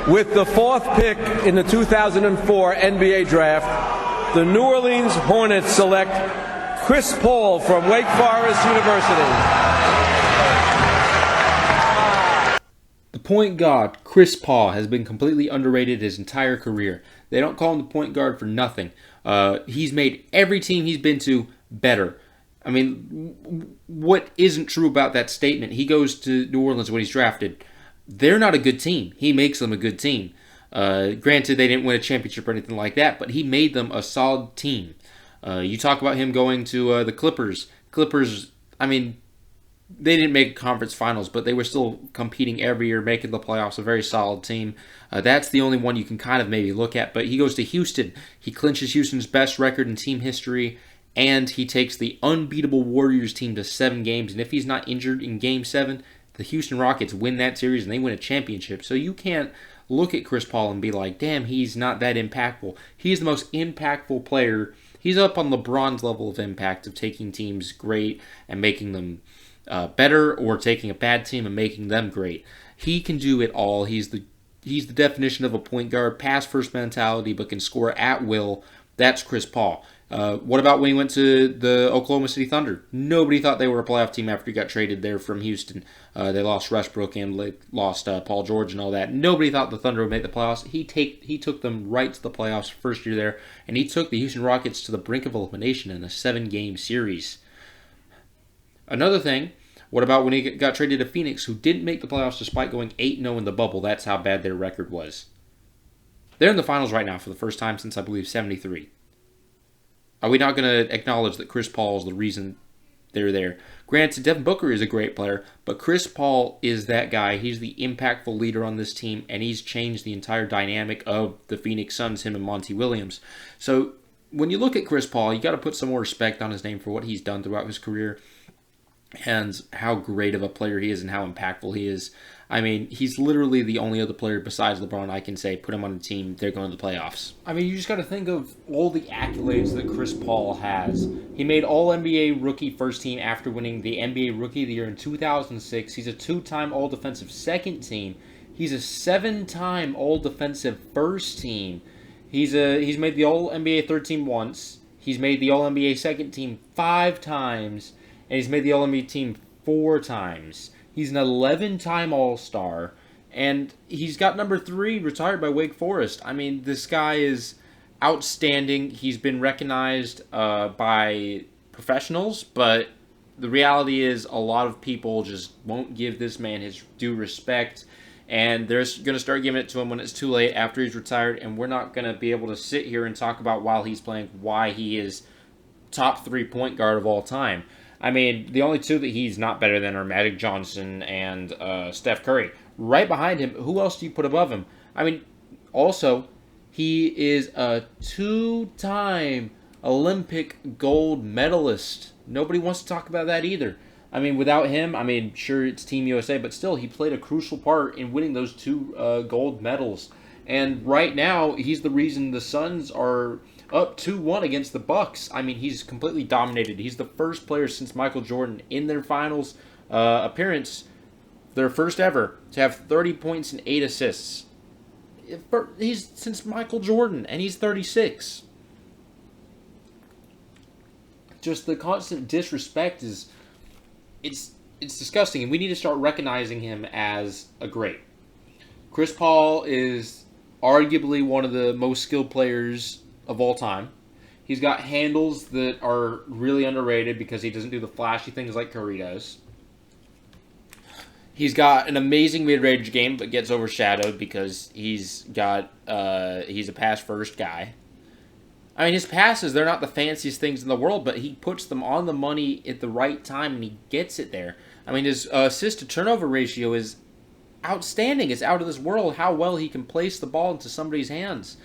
With the fourth pick in the 2004 NBA Draft, the New Orleans Hornets select Chris Paul from Wake Forest University. The point guard, Chris Paul, has been completely underrated his entire career. They don't call him the point guard for nothing. He's made every team he's been to better. I mean, what isn't true about that statement? He goes to New Orleans when he's drafted. They're not a good team. He makes them a good team. Granted, they didn't win a championship or anything like that, but he made them a solid team. You talk about him going to the Clippers. Clippers, I mean, they didn't make conference finals, but they were still competing every year, making the playoffs, a very solid team. That's the only one you can kind of maybe look at. But he goes to Houston. He clinches Houston's best record in team history, and he takes the unbeatable Warriors team to 7 games. And if he's not injured in Game 7, the Houston Rockets win that series and they win a championship. So you can't look at Chris Paul and be like, damn, he's not that impactful. He's the most impactful player. He's up on LeBron's level of impact of taking teams great and making them better, or taking a bad team and making them great. He can do it all. He's the definition of a point guard, pass first mentality, but can score at will. That's Chris Paul. What about when he went to the Oklahoma City Thunder? Nobody thought they were a playoff team after he got traded there from Houston. They lost Westbrook and they lost Paul George and all that. Nobody thought the Thunder would make the playoffs. He took them right to the playoffs first year there, and he took the Houston Rockets to the brink of elimination in a 7-game series. Another thing, what about when he got traded to Phoenix, who didn't make the playoffs despite going 8-0 in the bubble? That's how bad their record was. They're in the finals right now for the first time since, I believe, 73. Are we not going to acknowledge that Chris Paul is the reason they're there? Granted, Devin Booker is a great player, but Chris Paul is that guy. He's the impactful leader on this team, and he's changed the entire dynamic of the Phoenix Suns, him and Monty Williams. So when you look at Chris Paul, you got to put some more respect on his name for what he's done throughout his career and how great of a player he is and how impactful he is. I mean, he's literally the only other player besides LeBron I can say, put him on a team, they're going to the playoffs. I mean, you just got to think of all the accolades that Chris Paul has. He made All-NBA Rookie First Team after winning the NBA Rookie of the Year in 2006. He's a 2-time All-Defensive Second Team. He's a 7-time All-Defensive First Team. He's made the All-NBA Third Team once. He's made the All-NBA Second Team 5 times. And he's made the All-NBA team 4 times. He's an 11-time All-Star. And he's got number 3 retired by Wake Forest. I mean, this guy is outstanding. He's been recognized by professionals, but the reality is a lot of people just won't give this man his due respect. And they're going to start giving it to him when it's too late after he's retired. And we're not going to be able to sit here and talk about while he's playing why he is top 3 point guard of all time. I mean, the only 2 that he's not better than are Magic Johnson and Steph Curry. Right behind him, who else do you put above him? I mean, also, he is a 2-time Olympic gold medalist. Nobody wants to talk about that either. I mean, without him, I mean, sure, it's Team USA, but still, he played a crucial part in winning those 2 gold medals. And right now, he's the reason the Suns are up 2-1 against the Bucks. I mean, he's completely dominated. He's the first player since Michael Jordan in their finals appearance, their first ever, to have 30 points and 8 assists. He's since Michael Jordan, and he's 36. Just the constant disrespect it's disgusting, and we need to start recognizing him as a great. Chris Paul is arguably one of the most skilled players of all time. He's got handles that are really underrated because he doesn't do the flashy things like Curry does. He's got an amazing mid-range game, but gets overshadowed because he's a pass-first guy. I mean, his passes, they're not the fanciest things in the world, but he puts them on the money at the right time, and he gets it there. I mean, his assist-to-turnover ratio is outstanding. It's out of this world how well he can place the ball into somebody's hands.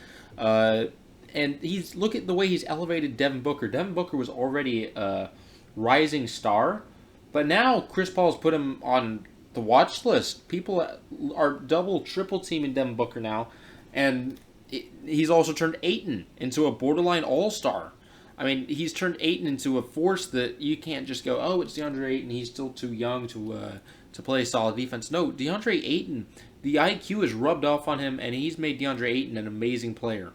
And look at the way he's elevated Devin Booker. Devin Booker was already a rising star, but now Chris Paul's put him on the watch list. People are double, triple teaming Devin Booker now, and he's also turned Ayton into a borderline all-star. I mean, he's turned Ayton into a force that you can't just go, oh, it's DeAndre Ayton, he's still too young to to play solid defense. No, DeAndre Ayton, the IQ has rubbed off on him, and he's made DeAndre Ayton an amazing player.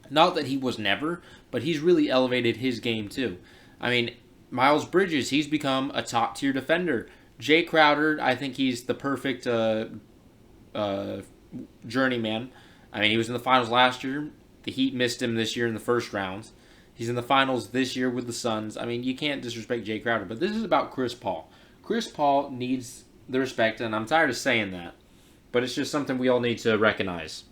Not that he was never, but he's really elevated his game too. I mean, Miles Bridges, he's become a top-tier defender. Jay Crowder, I think he's the perfect journeyman. I mean, he was in the finals last year. The Heat missed him this year in the first rounds. He's in the finals this year with the Suns. I mean, you can't disrespect Jay Crowder, but this is about Chris Paul. Chris Paul needs the respect, and I'm tired of saying that, but it's just something we all need to recognize.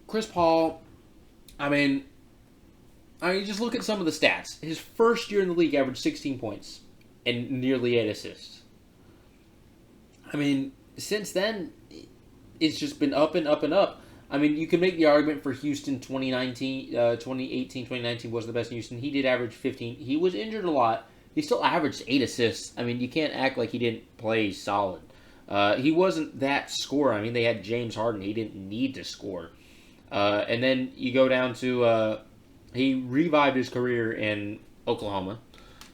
Chris Paul, I mean, just look at some of the stats. His first year in the league averaged 16 points and nearly 8 assists. I mean, since then, it's just been up and up and up. I mean, you can make the argument for Houston 2018, 2019 wasn't the best in Houston. He did average 15. He was injured a lot. He still averaged 8 assists. I mean, you can't act like he didn't play solid. He wasn't that scorer. I mean, they had James Harden. He didn't need to score. And then you go down to, he revived his career in Oklahoma,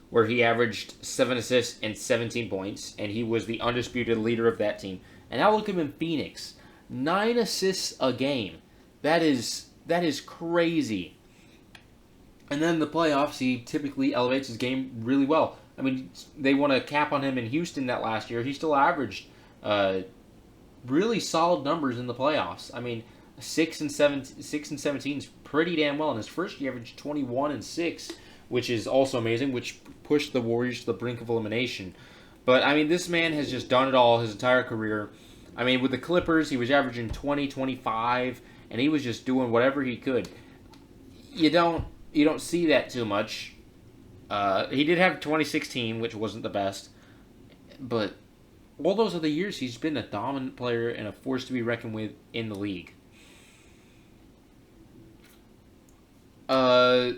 where he averaged 7 assists and 17 points, and he was the undisputed leader of that team. And now look at him in Phoenix. 9 assists a game. That is crazy. And then the playoffs, he typically elevates his game really well. I mean, they won a cap on him in Houston that last year. He still averaged really solid numbers in the playoffs. I mean, 6 and 17 is pretty damn well. In his first year, he averaged 21 and 6, which is also amazing, which pushed the Warriors to the brink of elimination. But, I mean, this man has just done it all his entire career. I mean, with the Clippers, he was averaging 20, 25, and he was just doing whatever he could. You don't see that too much. He did have 2016, which wasn't the best. But all those other years, he's been a dominant player and a force to be reckoned with in the league. I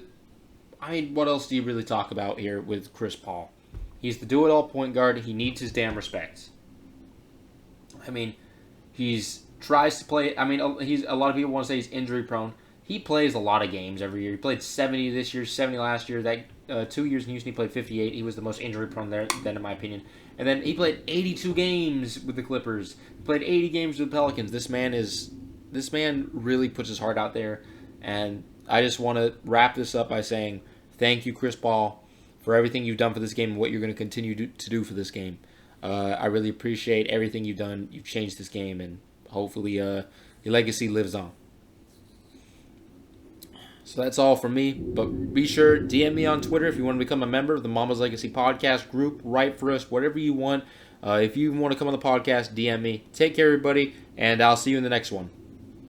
mean, what else do you really talk about here with Chris Paul? He's the do-it-all point guard. He needs his damn respect. I mean, tries to play. I mean, a lot of people want to say he's injury prone. He plays a lot of games every year. He played 70 this year, 70 last year. That 2 years in Houston, he played 58. He was the most injury prone there, then, in my opinion. And then he played 82 games with the Clippers. He played 80 games with the Pelicans. This man really puts his heart out there. And I just want to wrap this up by saying thank you, Chris Paul, for everything you've done for this game and what you're going to continue to do for this game. I really appreciate everything you've done. You've changed this game, and hopefully your legacy lives on. So that's all from me. But be sure, DM me on Twitter if you want to become a member of the Mama's Legacy podcast group. Write for us, whatever you want. If you want to come on the podcast, DM me. Take care, everybody, and I'll see you in the next one.